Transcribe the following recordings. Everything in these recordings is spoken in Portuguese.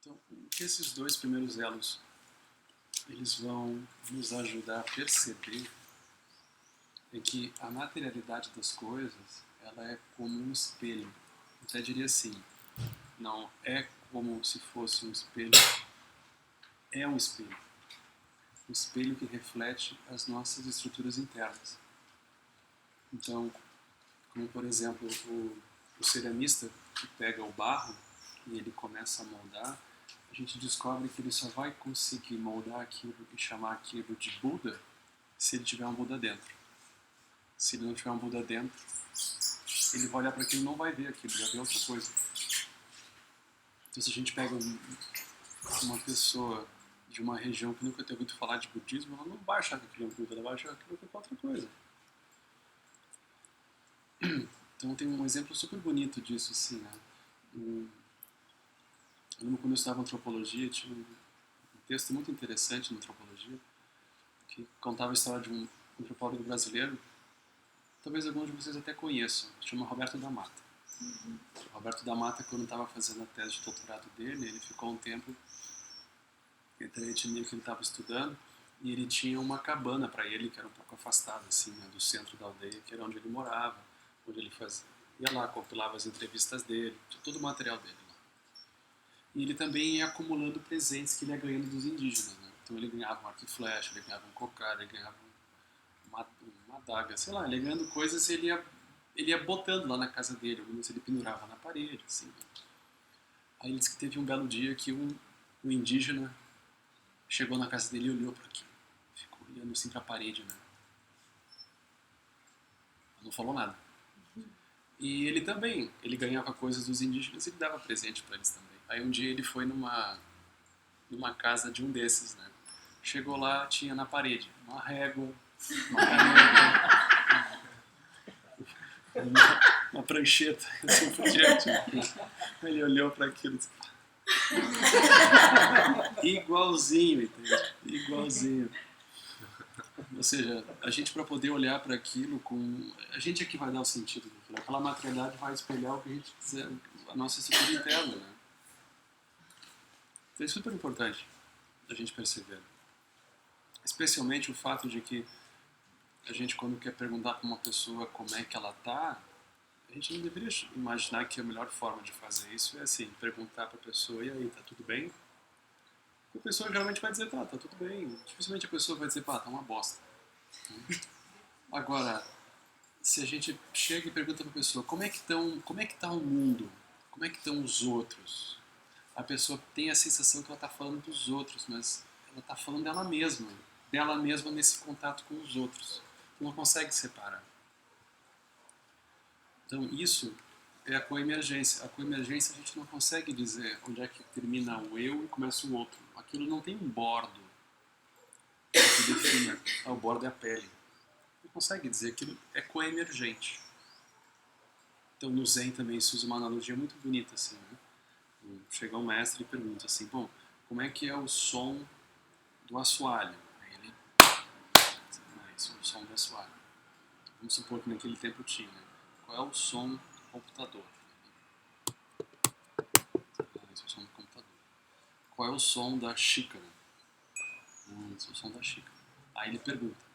Então, o que esses dois primeiros elos eles vão nos ajudar a perceber é que a materialidade das coisas ela é como um espelho. Eu até diria assim, não é como se fosse um espelho, é um espelho. Um espelho que reflete as nossas estruturas internas. Então, como por exemplo o ceramista que pega o barro e ele começa a moldar, a gente descobre que ele só vai conseguir moldar aquilo e chamar aquilo de Buda se ele tiver um Buda dentro. Se ele não tiver um Buda dentro, ele vai olhar para aquilo e não vai ver aquilo, vai ver outra coisa. Então se a gente pega uma pessoa de uma região que nunca teve ouvido falar de budismo, ela não vai achar que aquilo é um Buda, ela vai achar que aquilo é outra coisa. Então tem um exemplo super bonito disso, assim, né? Eu lembro quando eu estava em antropologia, tinha um texto muito interessante na antropologia, que contava a história de um antropólogo brasileiro, talvez alguns de vocês até conheçam, chama Roberto da Mata. Roberto da Mata, quando estava fazendo a tese de doutorado dele, ele ficou um tempo entre a etnia que ele estava estudando, e ele tinha uma cabana para ele, que era um pouco afastada, assim, né, do centro da aldeia, que era onde ele morava, onde ele ia lá, compilava as entrevistas dele, todo o material dele. E ele também ia acumulando presentes que ele ia ganhando dos indígenas, né? Então ele ganhava um arco e flecha, ele ganhava um cocar, ele ganhava uma adaga, sei lá, ele ia ganhando coisas e ele ia botando lá na casa dele, algumas ele pendurava na parede, assim. Né? Aí ele disse que teve um belo dia que um indígena chegou na casa dele e olhou para aquilo. Ficou olhando assim para a parede, né? Não falou nada. E ele também, ele ganhava coisas dos indígenas e ele dava presente para eles também. Aí um dia ele foi numa casa de um desses, né? Chegou lá, tinha na parede uma régua, uma caneta, uma prancheta, assim por diante. Ele olhou para aquilo e disse, igualzinho, entende? Igualzinho. Ou seja, a gente para poder olhar para aquilo com... A gente é que vai dar o sentido daquilo. Aquela materialidade vai espelhar o que a gente quiser, a nossa estrutura interna, né? Então é super importante a gente perceber. Especialmente o fato de que a gente, quando quer perguntar para uma pessoa como é que ela está, a gente não deveria imaginar que a melhor forma de fazer isso é assim, perguntar para a pessoa, e aí, tá tudo bem? E a pessoa geralmente vai dizer, tá tudo bem. Dificilmente a pessoa vai dizer, pá, tá uma bosta. Agora, se a gente chega e pergunta para a pessoa, como é que tá o mundo? Como é que estão os outros? A pessoa tem a sensação que ela está falando dos outros, mas ela está falando dela mesma nesse contato com os outros. Não consegue separar. Então isso é a coemergência. A coemergência a gente não consegue dizer onde é que termina o eu e começa o outro. Aquilo não tem um bordo que defina. O bordo é a pele. Não consegue dizer, aquilo é coemergente. Então no Zen também se usa uma analogia muito bonita assim, né? Chega um mestre e pergunta assim, bom, como é que é o som do assoalho? Aí ele, esse é o som do assoalho. Vamos supor que naquele tempo tinha, né? Qual é o som do computador? Esse é o som do computador. Qual é o som da xícara? Esse é o som da xícara. Aí ele pergunta,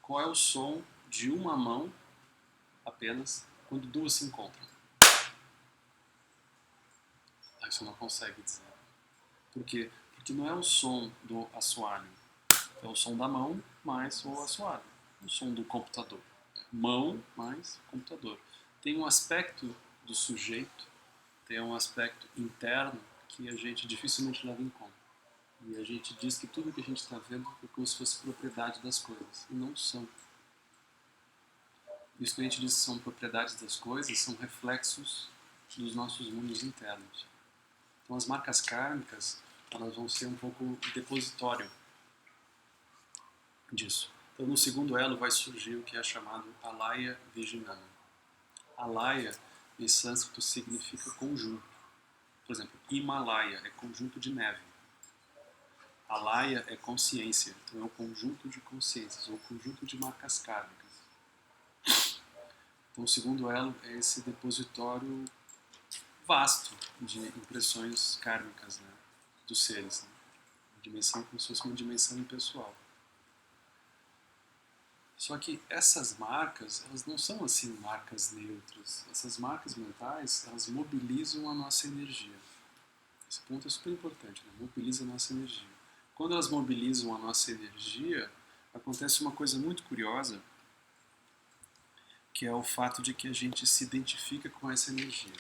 qual é o som de uma mão apenas quando duas se encontram? Aí você não consegue dizer. Por quê? Porque não é o som do assoalho. É o som da mão mais o assoalho. O som do computador. Mão mais computador. Tem um aspecto do sujeito, tem um aspecto interno que a gente dificilmente leva em conta. E a gente diz que tudo que a gente está vendo é como se fosse propriedade das coisas. E não são. Isso que a gente diz que são propriedades das coisas são reflexos dos nossos mundos internos. Então as marcas kármicas, elas vão ser um pouco o depositório disso. Então no segundo elo vai surgir o que é chamado Alaya Vijnana. Alaya em sânscrito significa conjunto. Por exemplo, Himalaia é conjunto de neve. Alaya é consciência, então é o conjunto de consciências, ou o conjunto de marcas kármicas. Então o segundo elo é esse depositório vasto de impressões kármicas, né, dos seres. Né? Uma dimensão como se fosse uma dimensão impessoal. Só que essas marcas, elas não são assim marcas neutras. Essas marcas mentais, elas mobilizam a nossa energia. Esse ponto é super importante, né? Mobiliza a nossa energia. Quando elas mobilizam a nossa energia, acontece uma coisa muito curiosa, que é o fato de que a gente se identifica com essa energia.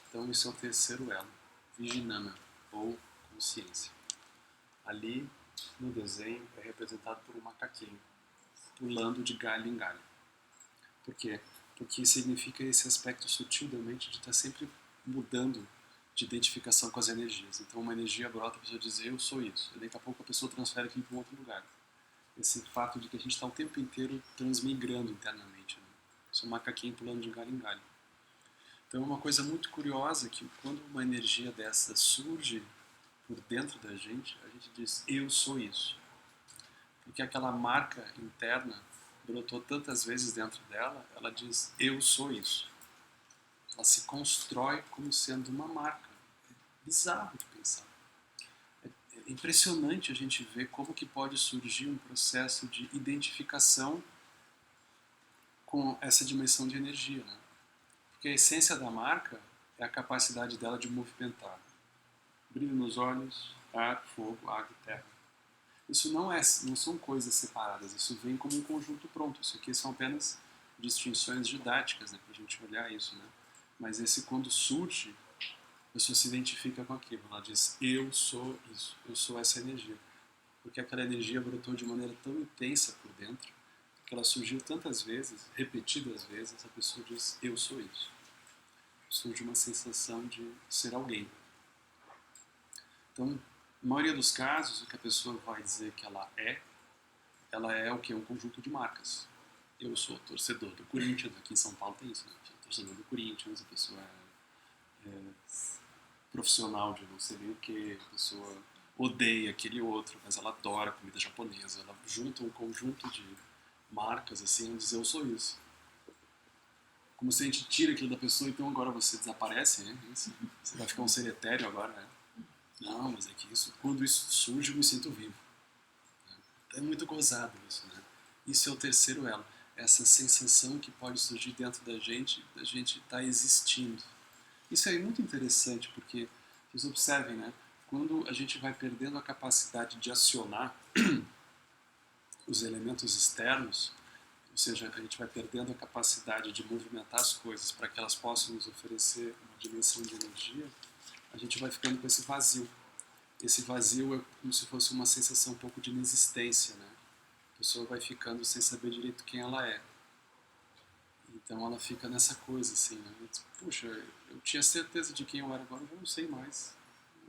Então, esse é o terceiro elo, Vijnana, ou consciência. Ali, no desenho, é representado por um macaquinho, pulando de galho em galho. Por quê? Porque significa esse aspecto sutil da mente de estar sempre mudando de identificação com as energias. Então, uma energia brota, a pessoa diz, eu sou isso. E daqui a pouco a pessoa transfere aquilo para um outro lugar. Esse fato de que a gente está o tempo inteiro transmigrando internamente. Né? Isso é um macaquinho pulando de galho em galho. Então é uma coisa muito curiosa que quando uma energia dessa surge por dentro da gente diz, eu sou isso. Porque aquela marca interna brotou tantas vezes dentro dela, ela diz, eu sou isso. Ela se constrói como sendo uma marca. É bizarro de pensar. É impressionante a gente ver como que pode surgir um processo de identificação com essa dimensão de energia, né? Porque a essência da marca é a capacidade dela de movimentar. Brilho nos olhos, ar, fogo, água e terra. Isso não são coisas separadas, isso vem como um conjunto pronto. Isso aqui são apenas distinções didáticas, né, para a gente olhar isso. Né? Mas esse, quando surge, a pessoa se identifica com aquilo. Ela diz, eu sou isso, eu sou essa energia. Porque aquela energia brotou de maneira tão intensa por dentro, que ela surgiu tantas vezes, repetidas vezes, a pessoa diz, eu sou isso. Surge uma sensação de ser alguém. Então, na maioria dos casos, o que a pessoa vai dizer que ela é o que? Um conjunto de marcas. Eu sou torcedor do Corinthians, aqui em São Paulo tem isso, né? Eu sou torcedor do Corinthians, a pessoa é profissional de não sei nem o que, a pessoa odeia aquele outro, mas ela adora comida japonesa, ela junta um conjunto de marcas assim e diz, eu sou isso. Como se a gente tira aquilo da pessoa, então agora você desaparece, né? Você vai ficar um ser etéreo agora, né? Não, mas é que isso, quando isso surge, eu me sinto vivo. É muito gozado isso, né? Isso é o terceiro elo. Essa sensação que pode surgir dentro da gente estar existindo. Isso é muito interessante, porque, vocês observem, né? Quando a gente vai perdendo a capacidade de acionar os elementos externos, ou seja, a gente vai perdendo a capacidade de movimentar as coisas para que elas possam nos oferecer uma dimensão de energia, a gente vai ficando com esse vazio. Esse vazio é como se fosse uma sensação um pouco de inexistência, né? A pessoa vai ficando sem saber direito quem ela é. Então ela fica nessa coisa, assim, né? Puxa, eu tinha certeza de quem eu era, agora eu já não sei mais.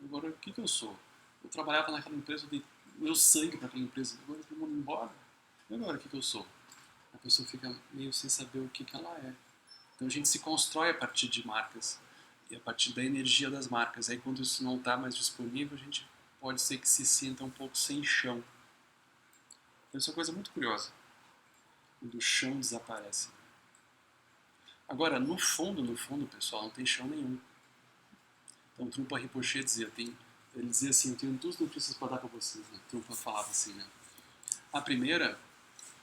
Agora, o que eu sou? Eu trabalhava naquela empresa, eu dei meu sangue para aquela empresa, agora eu vou embora. E agora, o que eu sou? A pessoa fica meio sem saber o que ela é. Então a gente se constrói a partir de marcas e a partir da energia das marcas. Aí quando isso não está mais disponível, a gente pode ser que se sinta um pouco sem chão. Então isso é uma coisa muito curiosa. Quando o chão desaparece. Agora, no fundo, pessoal, não tem chão nenhum. Então, Trungpa Rinpoche dizia, ele dizia assim, eu tenho duas notícias para dar para vocês. Né? Trungpa falava assim, né? A primeira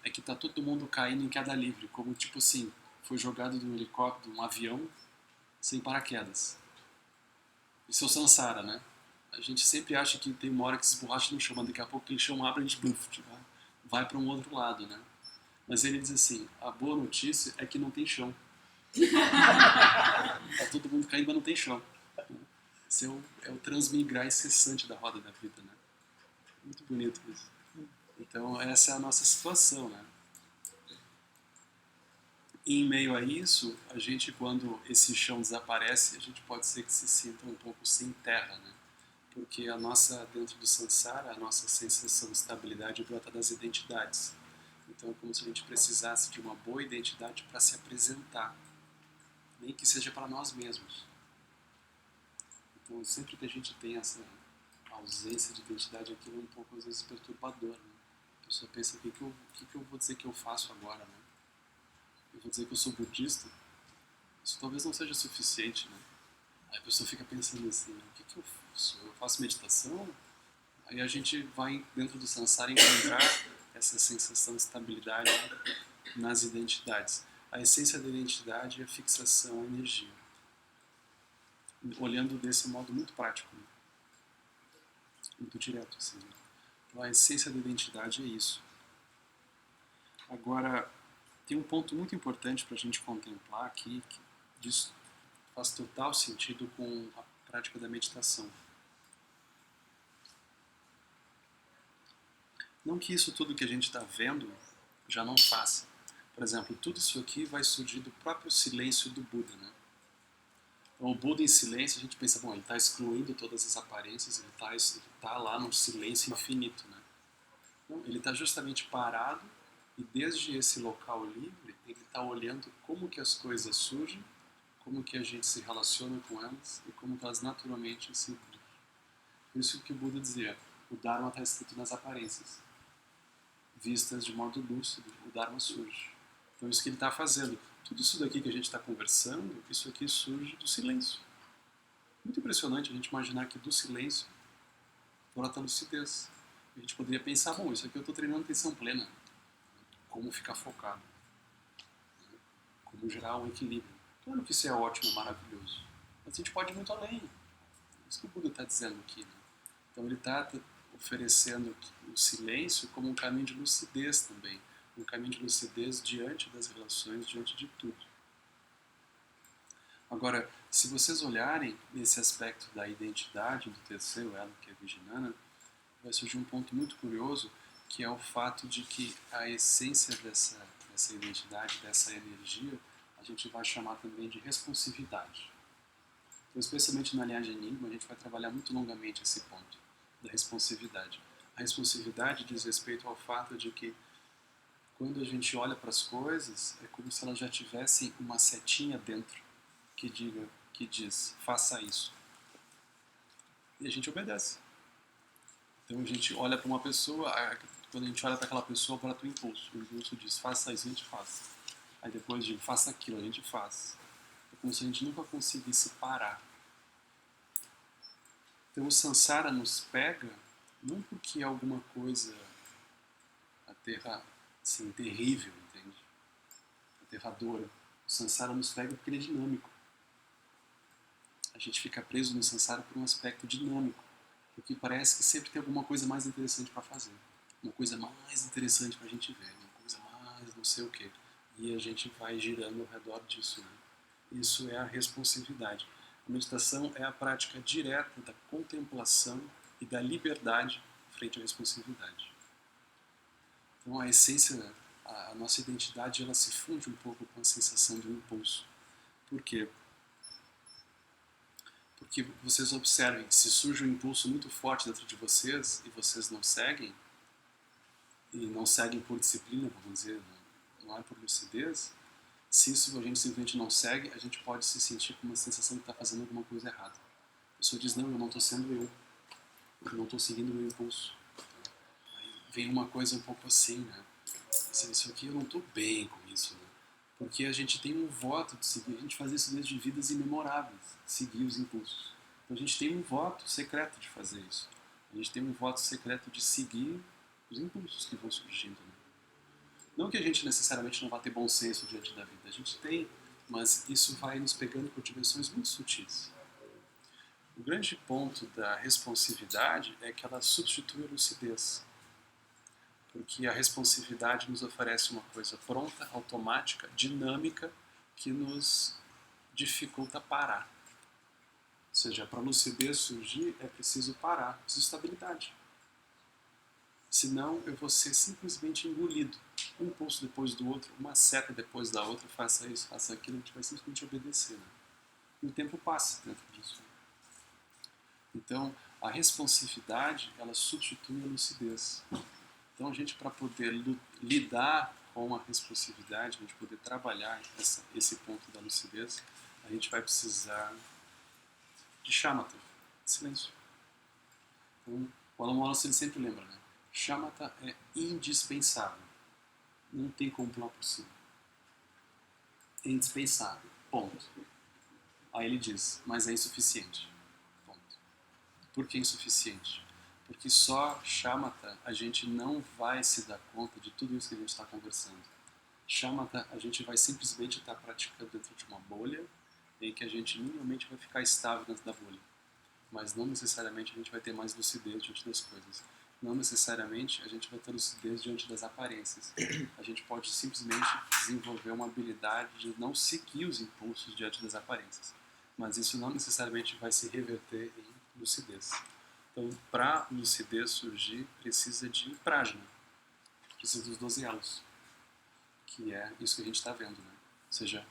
é que tá todo mundo caindo em queda livre, como tipo assim, foi jogado de um helicóptero, de um avião, sem paraquedas. Isso é o Sansara, né? A gente sempre acha que tem uma hora que se esborracha no chão, mas daqui a pouco aquele chão abre e a gente vai para um outro lado, né? Mas ele diz assim, a boa notícia é que não tem chão. Tá todo mundo caindo, mas não tem chão. Esse é o transmigrar incessante da roda da vida, né? Muito bonito isso. Então essa é a nossa situação, né? E em meio a isso, a gente, quando esse chão desaparece, a gente pode ser que se sinta um pouco sem terra, né? Porque dentro do Sansara, a nossa sensação de estabilidade brota das identidades. Então é como se a gente precisasse de uma boa identidade para se apresentar, nem que seja para nós mesmos. Então sempre que a gente tem essa ausência de identidade, aquilo é um pouco às vezes perturbador, né? A pessoa pensa, o que eu vou dizer que eu faço agora, né? Eu vou dizer que eu sou budista? isso talvez não seja suficiente, né? Aí a pessoa fica pensando assim, o que eu faço? Eu faço meditação? Aí a gente vai dentro do samsara encontrar essa sensação de estabilidade nas identidades. A essência da identidade é a fixação, a energia. Olhando desse modo muito prático, né? Muito direto, assim. Então, a essência da identidade é isso. Agora, tem um ponto muito importante para a gente contemplar aqui, que diz, faz total sentido com a prática da meditação. Não que isso tudo que a gente está vendo já não faça. Por exemplo, tudo isso aqui vai surgir do próprio silêncio do Buda, né? Então, o Buda em silêncio, a gente pensa, bom, ele está excluindo todas as aparências, ele tá lá num silêncio infinito, né? Então, ele está justamente parado e desde esse local livre, ele está olhando como que as coisas surgem, como que a gente se relaciona com elas e como que elas naturalmente se encontram. Por isso que o Buda dizia, o Dharma está escrito nas aparências. Vistas de modo lúcido, o Dharma surge. Então, isso que ele está fazendo. Tudo isso daqui que a gente está conversando, isso aqui surge do silêncio. Muito impressionante a gente imaginar que do silêncio brota a lucidez. A gente poderia pensar, bom, isso aqui eu estou treinando atenção plena. Como ficar focado. Como gerar um equilíbrio. Claro que isso é ótimo, é maravilhoso. Mas a gente pode ir muito além. É isso que o Buda está dizendo aqui, né? Então ele está oferecendo o silêncio como um caminho de lucidez também. Um caminho de lucidez diante das relações, diante de tudo. Agora, se vocês olharem nesse aspecto da identidade do terceiro elo, que é Vijnana, vai surgir um ponto muito curioso, que é o fato de que a essência dessa identidade, dessa energia, a gente vai chamar também de responsividade. Então, especialmente na linhagem Enigma, a gente vai trabalhar muito longamente esse ponto da responsividade. A responsividade diz respeito ao fato de que quando a gente olha para as coisas, é como se elas já tivessem uma setinha dentro que diz, faça isso. E a gente obedece. Então a gente olha para uma pessoa, quando a gente olha para aquela pessoa, brota o impulso. O impulso diz, faça isso, a gente faz. Aí depois diz, faça aquilo, a gente faz. É como se a gente nunca conseguisse parar. Então o samsara nos pega, não porque é alguma coisa assim, terrível, entende? Aterradora. O samsara nos pega porque ele é dinâmico. A gente fica preso no samsara por um aspecto dinâmico, porque parece que sempre tem alguma coisa mais interessante para fazer, uma coisa mais interessante para a gente ver, uma coisa mais não sei o quê. E a gente vai girando ao redor disso, né? Isso é a responsividade. A meditação é a prática direta da contemplação e da liberdade frente à responsividade. Então a essência, a nossa identidade, ela se funde um pouco com a sensação do impulso. Por quê? Porque vocês observem, se surge um impulso muito forte dentro de vocês e vocês não seguem, e não seguem por disciplina, vamos dizer, não é por lucidez, se isso a gente simplesmente não segue, a gente pode se sentir com uma sensação de estar fazendo alguma coisa errada. A pessoa diz, não, eu não estou sendo eu não estou seguindo o meu impulso. Aí vem uma coisa um pouco assim, né? Isso aqui eu não estou bem com isso, né? Porque a gente tem um voto de seguir, a gente faz isso desde vidas imemoráveis, seguir os impulsos. Então a gente tem um voto secreto de fazer isso. A gente tem um voto secreto de seguir os impulsos que vão surgindo. Né? Não que a gente necessariamente não vá ter bom senso diante da vida, a gente tem, mas isso vai nos pegando por dimensões muito sutis. O grande ponto da responsividade é que ela substitui a lucidez. Porque a responsividade nos oferece uma coisa pronta, automática, dinâmica, que nos dificulta parar. Ou seja, para a lucidez surgir é preciso parar, preciso estabilidade. Senão eu vou ser simplesmente engolido. Um impulso depois do outro, uma seta depois da outra, faça isso, faça aquilo, a gente vai simplesmente obedecer. Né? E o tempo passa dentro disso. Então, a responsividade, ela substitui a lucidez. Então, a gente, para poder lidar com a responsividade, a gente poder trabalhar esse ponto da lucidez, a gente vai precisar de shamatha, de silêncio. Então, o Alan Wallace ele sempre lembra, né? Shamatha é indispensável. Não tem como pular por cima. É indispensável. Ponto. Aí ele diz, mas é insuficiente. Ponto. Por que insuficiente? Porque só shamatha a gente não vai se dar conta de tudo isso que a gente está conversando. Shamatha a gente vai simplesmente estar praticando dentro de uma bolha em que a gente minimamente vai ficar estável dentro da bolha. Mas não necessariamente a gente vai ter mais lucidez diante das coisas. Não necessariamente a gente vai ter lucidez diante das aparências. A gente pode simplesmente desenvolver uma habilidade de não seguir os impulsos diante das aparências. Mas isso não necessariamente vai se reverter em lucidez. Então, para lucidez surgir, precisa de prajna, precisa dos 12 elos, que é isso que a gente está vendo, né? Ou seja,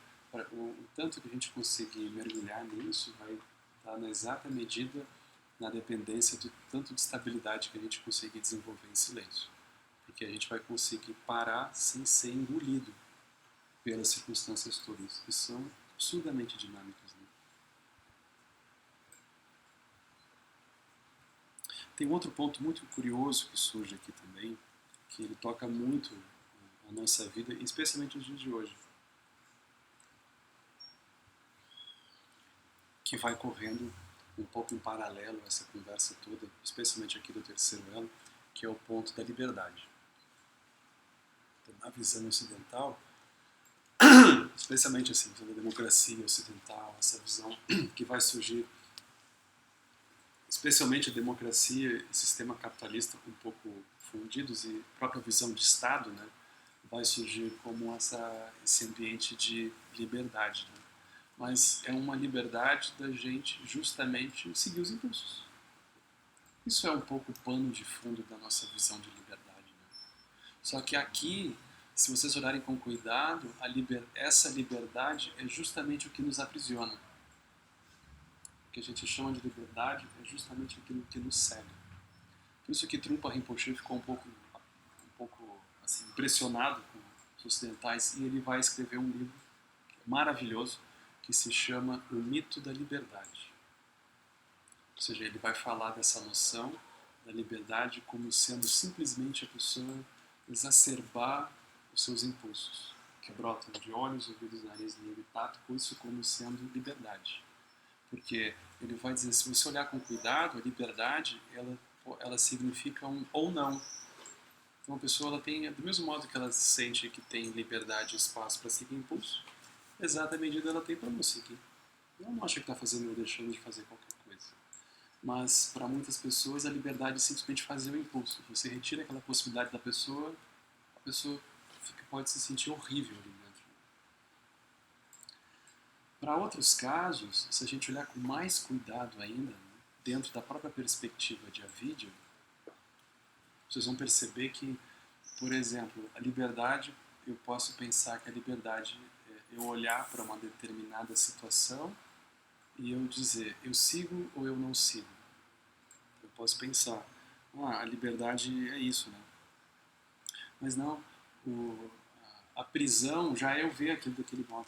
o tanto que a gente conseguir mergulhar nisso vai estar na exata medida na dependência do tanto de estabilidade que a gente conseguir desenvolver em silêncio. Porque a gente vai conseguir parar sem ser engolido pelas circunstâncias todas, que são absurdamente dinâmicas, né? Tem um outro ponto muito curioso que surge aqui também, que ele toca muito a nossa vida, especialmente nos dias de hoje, que vai correndo um pouco em paralelo a essa conversa toda, especialmente aqui do terceiro elo, que é o ponto da liberdade. Então, na visão ocidental, especialmente assim, da democracia ocidental, essa visão que vai surgir, especialmente a democracia e sistema capitalista um pouco fundidos e própria visão de Estado, né, vai surgir como esse ambiente de liberdade, né? Mas é uma liberdade da gente justamente seguir os impulsos. Isso é um pouco o pano de fundo da nossa visão de liberdade, né? Só que aqui, se vocês olharem com cuidado, essa liberdade é justamente o que nos aprisiona. O que a gente chama de liberdade é justamente aquilo que nos cega. Por isso que Trungpa Rinpoche ficou um pouco assim, impressionado com os ocidentais e ele vai escrever um livro maravilhoso que se chama O Mito da Liberdade. Ou seja, ele vai falar dessa noção da liberdade como sendo simplesmente a pessoa exacerbar os seus impulsos, que brotam de olhos, ouvidos, nariz, língua e tato, com isso como sendo liberdade. Porque ele vai dizer, se você olhar com cuidado, a liberdade, ela significa um ou não. Então a pessoa, ela tem, do mesmo modo que ela sente que tem liberdade e espaço para seguir impulso, exata medida ela tem para não seguir. Ela não acha que está fazendo ou deixando de fazer qualquer coisa. Mas para muitas pessoas a liberdade é simplesmente fazer o impulso. Você retira aquela possibilidade da pessoa, a pessoa pode se sentir horrível ali dentro. Para outros casos, se a gente olhar com mais cuidado ainda, né, dentro da própria perspectiva de Avidya, vocês vão perceber que, por exemplo, a liberdade, eu posso pensar que a liberdade é eu olhar para uma determinada situação e eu dizer, eu sigo ou eu não sigo. Eu posso pensar, a liberdade é isso, né? Mas não, a prisão já é eu ver aquilo daquele modo.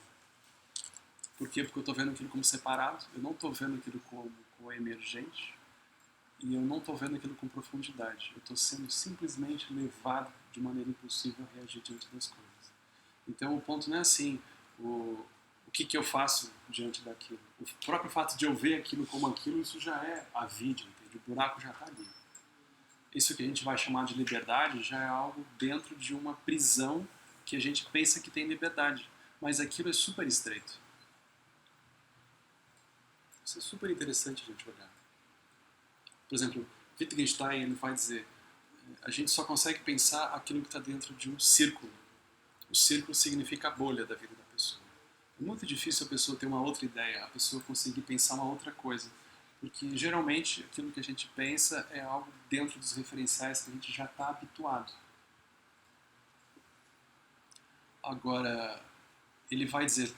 Por quê? Porque eu estou vendo aquilo como separado, eu não estou vendo aquilo como emergente e eu não estou vendo aquilo com profundidade. Eu estou sendo simplesmente levado de maneira impulsiva a reagir diante das coisas. Então o ponto não é assim, o que eu faço diante daquilo. O próprio fato de eu ver aquilo como aquilo, isso já é a vida, entende? O buraco já está ali. Isso que a gente vai chamar de liberdade já é algo dentro de uma prisão que a gente pensa que tem liberdade. Mas aquilo é super estreito. Isso é super interessante a gente olhar. Por exemplo, Wittgenstein ele vai dizer a gente só consegue pensar aquilo que está dentro de um círculo. O círculo significa a bolha da vida da pessoa. É muito difícil a pessoa ter uma outra ideia, a pessoa conseguir pensar uma outra coisa. Porque geralmente aquilo que a gente pensa é algo dentro dos referenciais que a gente já está habituado. Agora, ele vai dizer,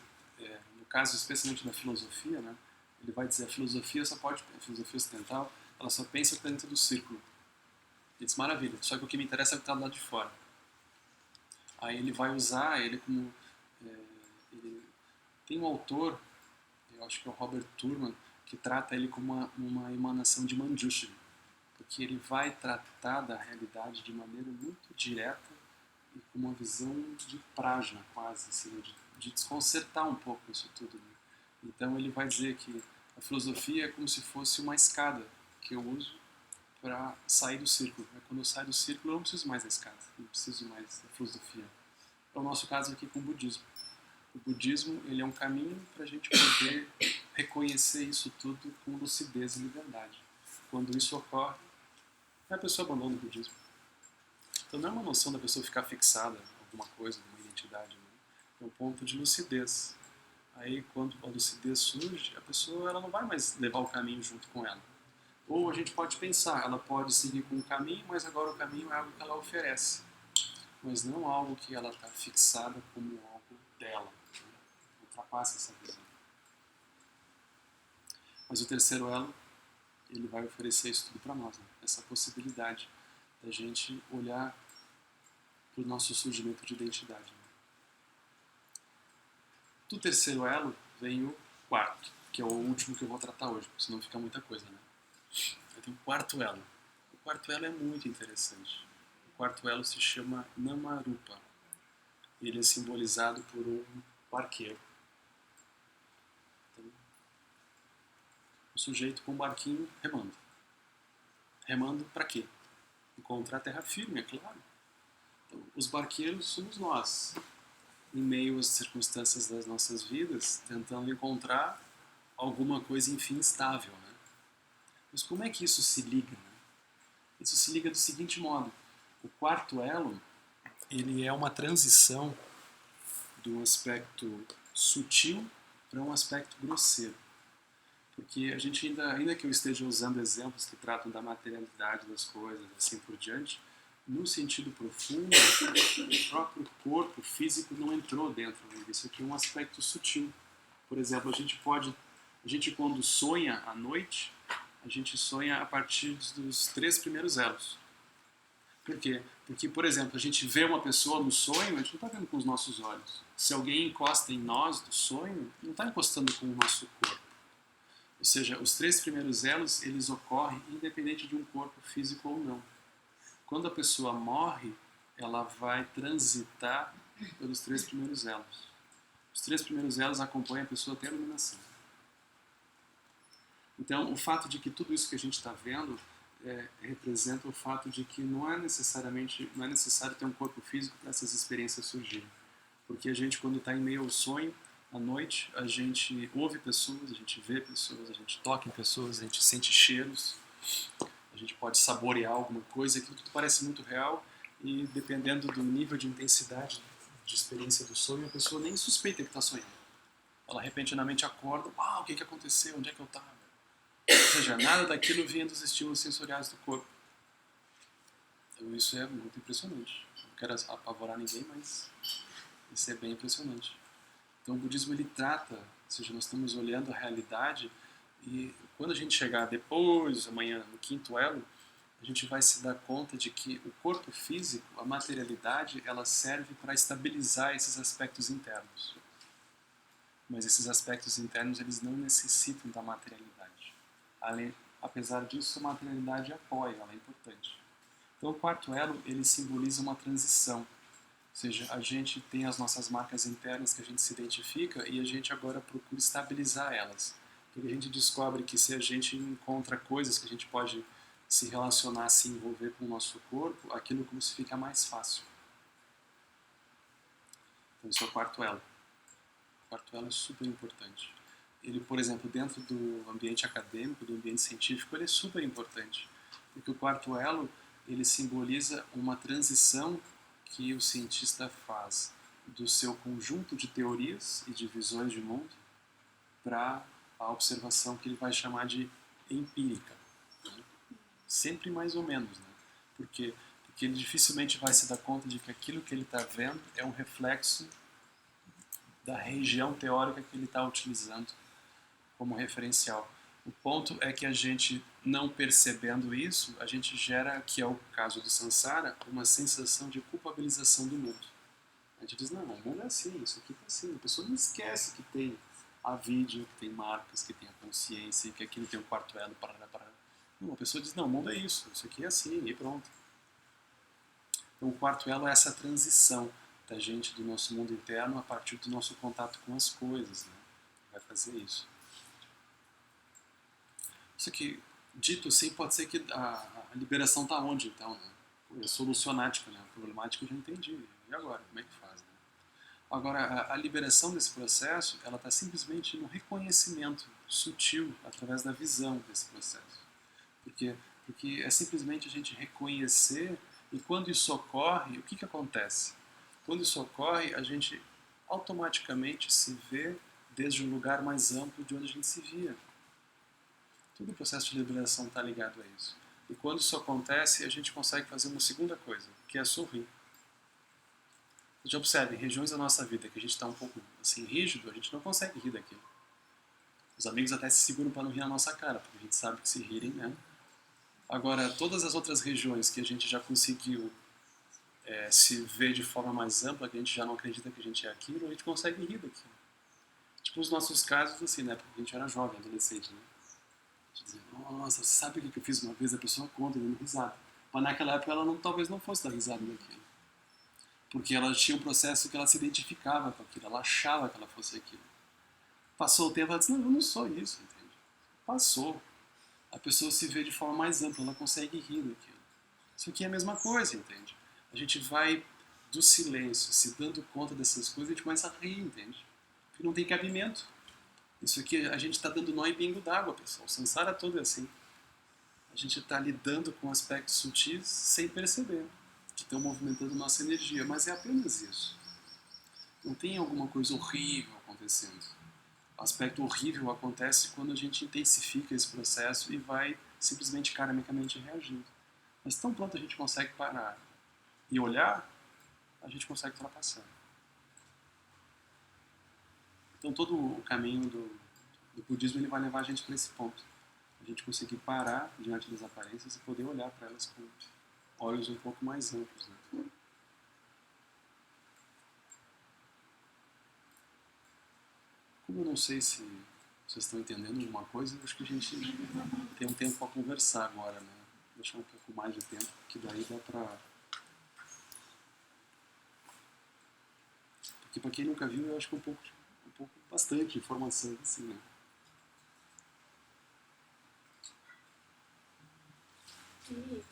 no caso especialmente da filosofia, né, ele vai dizer a filosofia ocidental, ela só pensa o que está dentro do círculo. Ele diz, maravilha, só que o que me interessa é o que está do lado de fora. Aí ele vai usar ele como... tem um autor, eu acho que é o Robert Thurman, que trata ele como uma emanação de Manjushri, porque ele vai tratar da realidade de maneira muito direta e com uma visão de prajna, quase, assim, de desconcertar um pouco isso tudo. Né? Então ele vai dizer que a filosofia é como se fosse uma escada que eu uso para sair do círculo. Quando eu saio do círculo, eu não preciso mais da escada, não preciso mais da filosofia. É o nosso caso aqui com o budismo. O budismo ele é um caminho para a gente poder reconhecer isso tudo com lucidez e liberdade. Quando isso ocorre, a pessoa abandona o budismo. Então não é uma noção da pessoa ficar fixada em alguma coisa, em uma identidade. Né? É um ponto de lucidez. Aí quando a lucidez surge, a pessoa ela não vai mais levar o caminho junto com ela. Ou a gente pode pensar, ela pode seguir com o caminho, mas agora o caminho é algo que ela oferece. Mas não algo que ela está fixada como algo dela. Né? Ultrapassa essa visão. Mas o terceiro elo, ele vai oferecer isso tudo para nós. Né? Essa possibilidade da gente olhar para o nosso surgimento de identidade. Né? Do terceiro elo vem o quarto, que é o último que eu vou tratar hoje, senão fica muita coisa. Né? Aí tem o quarto elo. O quarto elo é muito interessante. O quarto elo se chama Namarupa. Ele é simbolizado por um barqueiro. Então, o sujeito com um barquinho remando. Remando para quê? Encontrar terra firme, é claro. Então, os barqueiros somos nós, em meio às circunstâncias das nossas vidas, tentando encontrar alguma coisa, enfim, estável. Né? Mas como é que isso se liga? Né? Isso se liga do seguinte modo. O quarto elo, ele é uma transição do aspecto sutil para um aspecto grosseiro. Porque a gente ainda que eu esteja usando exemplos que tratam da materialidade das coisas, assim por diante, no sentido profundo, o próprio corpo físico não entrou dentro disso. Aqui é um aspecto sutil. Por exemplo, a gente quando sonha à noite, a gente sonha a partir dos 3 primeiros elos. Por quê? Porque, por exemplo, a gente vê uma pessoa no sonho, a gente não está vendo com os nossos olhos. Se alguém encosta em nós do sonho, não está encostando com o nosso corpo. Ou seja, os 3 primeiros elos, eles ocorrem independente de um corpo físico ou não. Quando a pessoa morre, ela vai transitar pelos 3 primeiros elos. Os 3 primeiros elos acompanham a pessoa até a iluminação. Então, o fato de que tudo isso que a gente está vendo representa o fato de que não é necessário ter um corpo físico para essas experiências surgirem. Porque a gente, quando está em meio ao sonho, à noite, a gente ouve pessoas, a gente vê pessoas, a gente toca em pessoas, a gente sente cheiros, a gente pode saborear alguma coisa, aquilo tudo parece muito real e dependendo do nível de intensidade de experiência do sonho, a pessoa nem suspeita que está sonhando. Ela repentinamente acorda, uau, o que aconteceu, onde é que eu estava? Ou seja, nada daquilo vinha dos estímulos sensoriais do corpo. Então isso é muito impressionante. Não quero apavorar ninguém, mas isso é bem impressionante. Então o budismo ele trata, ou seja, nós estamos olhando a realidade e quando a gente chegar depois, amanhã, no quinto elo, a gente vai se dar conta de que o corpo físico, a materialidade, ela serve para estabilizar esses aspectos internos. Mas esses aspectos internos, eles não necessitam da materialidade. Apesar disso, a materialidade apoia, ela é importante. Então o quarto elo, ele simboliza uma transição. Ou seja, a gente tem as nossas marcas internas que a gente se identifica e a gente agora procura estabilizar elas. Porque a gente descobre que se a gente encontra coisas que a gente pode se relacionar, se envolver com o nosso corpo, aquilo como se fica mais fácil. Então esse é o quarto elo. O quarto elo é super importante. Ele, por exemplo, dentro do ambiente acadêmico, do ambiente científico, ele é super importante. Porque o quarto elo, ele simboliza uma transição que o cientista faz do seu conjunto de teorias e de visões de mundo para a observação que ele vai chamar de empírica. Né? Sempre mais ou menos. Né? Por quê? Porque ele dificilmente vai se dar conta de que aquilo que ele está vendo é um reflexo da região teórica que ele está utilizando como referencial. O ponto é que a gente, não percebendo isso, a gente gera, que é o caso do Sansara, uma sensação de culpabilização do mundo. A gente diz, não, o mundo é assim, isso aqui tá assim. A pessoa não esquece que tem a vídeo, que tem marcas, que tem a consciência, que aquilo tem um quarto elo, parará. Não, a pessoa diz, não, o mundo é isso aqui é assim, e pronto. Então o quarto elo é essa transição da gente, do nosso mundo interno, a partir do nosso contato com as coisas, né? Vai fazer isso. Isso aqui, dito assim, pode ser que a liberação está onde, então, né? É solucionática, né? A problemática eu já entendi. E agora? Como é que faz, né? Agora, a liberação desse processo, ela está simplesmente no reconhecimento sutil, através da visão desse processo. Porque é simplesmente a gente reconhecer, e quando isso ocorre, o que acontece? Quando isso ocorre, a gente automaticamente se vê desde um lugar mais amplo de onde a gente se via. Todo o processo de liberação está ligado a isso. E quando isso acontece, a gente consegue fazer uma segunda coisa, que é sorrir. A gente observa em regiões da nossa vida que a gente está um pouco assim rígido, a gente não consegue rir daquilo. Os amigos até se seguram para não rir na nossa cara, porque a gente sabe que se rirem, né? Agora, todas as outras regiões que a gente já conseguiu se ver de forma mais ampla, que a gente já não acredita que a gente é aquilo, a gente consegue rir daquilo. Tipo os nossos casos, assim, né? Porque a gente era jovem, adolescente, né? A gente dizia, nossa, você sabe o que eu fiz uma vez? A pessoa conta, dando risada. Mas naquela época ela talvez não fosse dar risada daquilo. Porque ela tinha um processo que ela se identificava com aquilo, ela achava que ela fosse aquilo. Passou o tempo, ela disse, não, eu não sou isso, entende? Passou. A pessoa se vê de forma mais ampla, ela consegue rir daquilo. Isso aqui é a mesma coisa, entende? A gente vai do silêncio, se dando conta dessas coisas, a gente começa a rir, entende? Porque não tem cabimento. Isso aqui, a gente está dando nó em bingo d'água, pessoal. O samsara todo é assim. A gente está lidando com aspectos sutis sem perceber, que estão movimentando nossa energia, mas é apenas isso. Não tem alguma coisa horrível acontecendo. O aspecto horrível acontece quando a gente intensifica esse processo e vai simplesmente karmicamente reagindo. Mas tão pronto a gente consegue parar e olhar, a gente consegue ultrapassar. Então todo o caminho do budismo ele vai levar a gente para esse ponto. A gente conseguir parar diante das aparências e poder olhar para elas com olhos um pouco mais amplos, né? Como eu não sei se vocês estão entendendo alguma coisa, eu acho que a gente tem um tempo para conversar agora, né? Deixar um pouco mais de tempo, que daí dá para... Porque para quem nunca viu, eu acho que é bastante informação, assim, né? E o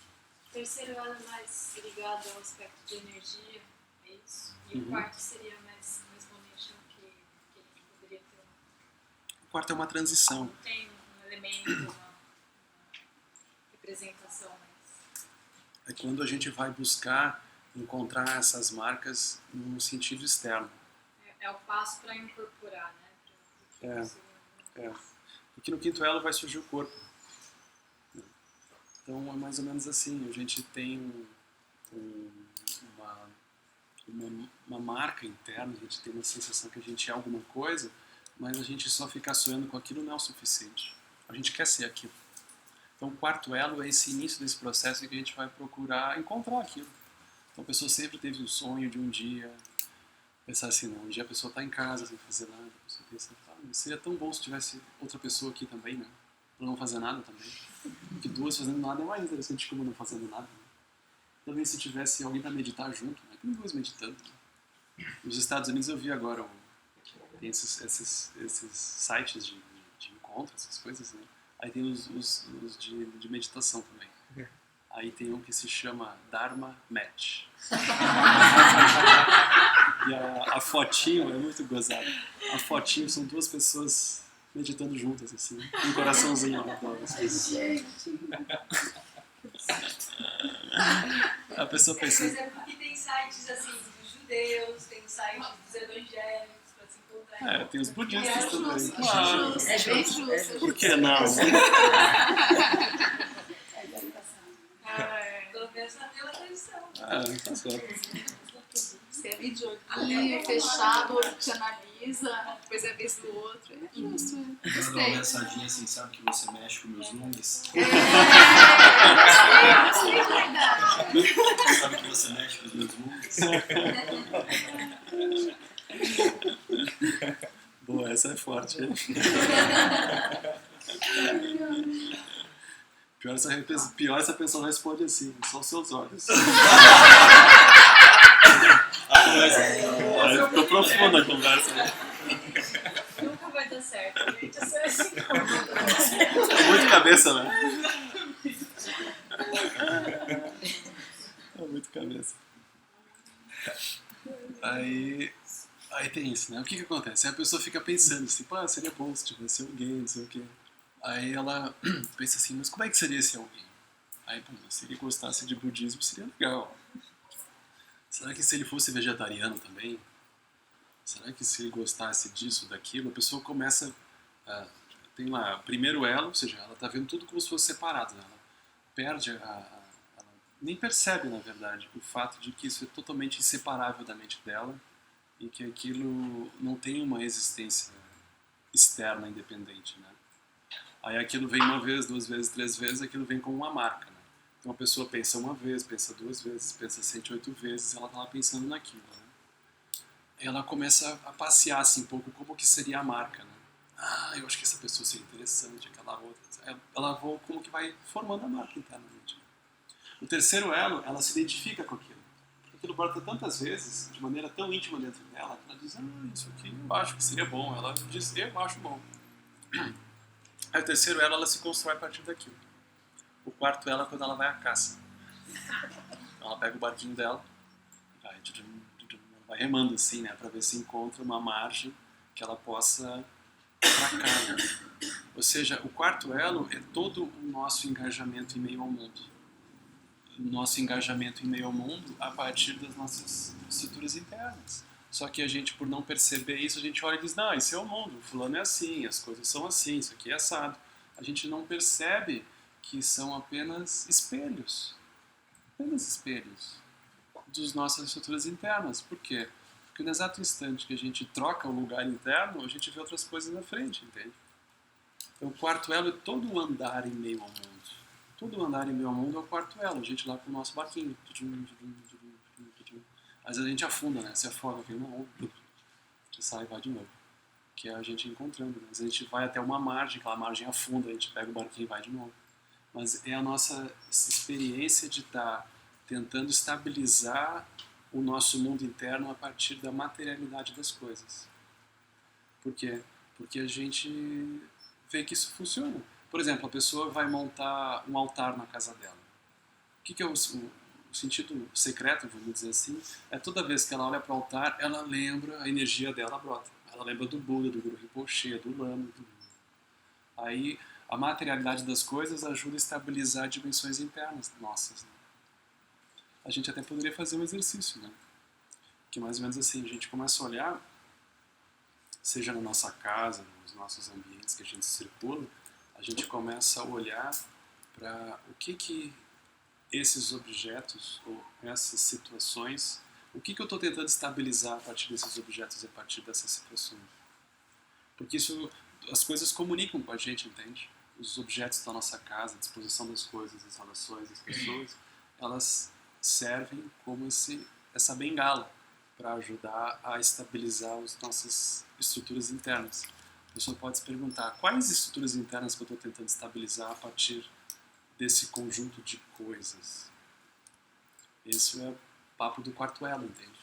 terceiro elo é mais ligado ao aspecto de energia, é isso? E o quarto seria mais bonito que a gente poderia ter. O quarto é uma transição. Tem um elemento, uma representação mais. É quando a gente vai buscar encontrar essas marcas num sentido externo. É o passo para incorporar, né? Porque no quinto elo vai surgir o corpo. Então é mais ou menos assim, a gente tem uma marca interna, a gente tem uma sensação que a gente é alguma coisa, mas a gente só ficar sonhando com aquilo não é o suficiente. A gente quer ser aquilo. Então o quarto elo é esse início desse processo em que a gente vai procurar encontrar aquilo. Então a pessoa sempre teve um sonho de um dia, pensar assim, não, um dia a pessoa está em casa sem fazer nada, a pessoa pensa, seria tão bom se tivesse outra pessoa aqui também, né? Pra não fazer nada também. Porque duas fazendo nada é mais interessante que uma não fazendo nada. Né? Também se tivesse alguém para meditar junto, né? Tem duas meditando. Né? Nos Estados Unidos eu vi agora, tem esses sites de encontro, essas coisas, né? Aí tem os de meditação também. Aí tem um que se chama Dharma Match. E a fotinho é muito gozada. A fotinho são duas pessoas meditando juntas, assim, um coraçãozinho ao redor. Assim. A pessoa pensa... Mas é porque tem sites, assim, dos judeus, tem sites dos evangélicos, para se encontrar. Tem os budistas também. Mas... É bem justo. Por que não? Pelo menos pela tradição. Tá certo. Você é vídeo olhinho, fechado, o olho te analisa, depois é a vez do outro. É isso. Manda uma mensadinha assim, sabe que você mexe com meus lungs? Sabe que você mexe com os meus lungs? Boa, essa é forte. Pior essa pessoa responde assim, são seus olhos. Aí ficou profunda a conversa. Nunca vai dar certo, gente. Isso é assim. É muito cabeça, né? É muito cabeça. Aí tem isso, né? O que acontece? Aí a pessoa fica pensando assim, pô, seria bom se tivesse alguém, não sei o quê. Aí ela pensa assim, mas como é que seria esse alguém? Aí, pô, se ele gostasse de budismo, seria legal. Será que se ele fosse vegetariano também? Será que se ele gostasse disso, daquilo? A pessoa começa... tem lá, primeiro elo, ou seja, ela está vendo tudo como se fosse separado. Né? Ela perde ela nem percebe, na verdade, o fato de que isso é totalmente inseparável da mente dela e que aquilo não tem uma existência externa independente, né? Aí aquilo vem uma vez, duas vezes, três vezes, aquilo vem como uma marca, né? Então a pessoa pensa uma vez, pensa duas vezes, pensa 108 vezes, ela está lá pensando naquilo, né? Ela começa a passear assim um pouco como que seria a marca, né? Eu acho que essa pessoa seria interessante, aquela outra. Ela como que vai formando a marca internamente. Né? O terceiro elo, ela se identifica com aquilo. Aquilo brota tantas vezes, de maneira tão íntima dentro dela, que ela diz, isso aqui eu acho que seria bom. Ela diz, eu acho bom. Aí o terceiro elo, ela se constrói a partir daquilo. O quarto elo é quando ela vai à caça. Então ela pega o barquinho dela, vai remando assim, né, para ver se encontra uma margem que ela possa tracar. Né? Ou seja, o quarto elo é todo o nosso engajamento em meio ao mundo. O nosso engajamento em meio ao mundo a partir das nossas estruturas internas. Só que a gente, por não perceber isso, a gente olha e diz, não, esse é o mundo, o fulano é assim, as coisas são assim, isso aqui é assado. A gente não percebe que são apenas espelhos das nossas estruturas internas. Por quê? Porque no exato instante que a gente troca o lugar interno, a gente vê outras coisas na frente, entende? Então o quarto elo é todo o andar em meio ao mundo. Todo o andar em meio ao mundo é o quarto elo, a gente lá com o nosso barquinho. Às vezes a gente afunda, né? Se afoga, vem uma onda, a gente sai e vai de novo. Que é a gente encontrando. Né? Às vezes a gente vai até uma margem, aquela margem afunda, a gente pega o barquinho e vai de novo. Mas é a nossa experiência de estar tentando estabilizar o nosso mundo interno a partir da materialidade das coisas. Por quê? Porque a gente vê que isso funciona. Por exemplo, a pessoa vai montar um altar na casa dela. O que é o sentido secreto, vamos dizer assim? É toda vez que ela olha para o altar, ela lembra, a energia dela brota. Ela lembra do Buda, do Guru Rinpoche, do Lama. Aí a materialidade das coisas ajuda a estabilizar dimensões internas nossas. Né? A gente até poderia fazer um exercício, né? Que mais ou menos assim, a gente começa a olhar, seja na nossa casa, nos nossos ambientes que a gente circula, a gente começa a olhar para o que esses objetos ou essas situações, o que eu estou tentando estabilizar a partir desses objetos e a partir dessas situações. Porque isso, as coisas comunicam com a gente, entende? Os objetos da nossa casa, a disposição das coisas, as relações, as pessoas, elas servem como essa bengala para ajudar a estabilizar as nossas estruturas internas. A pessoa pode se perguntar, quais estruturas internas que eu estou tentando estabilizar a partir desse conjunto de coisas? Esse é o papo do quarto elo, entende?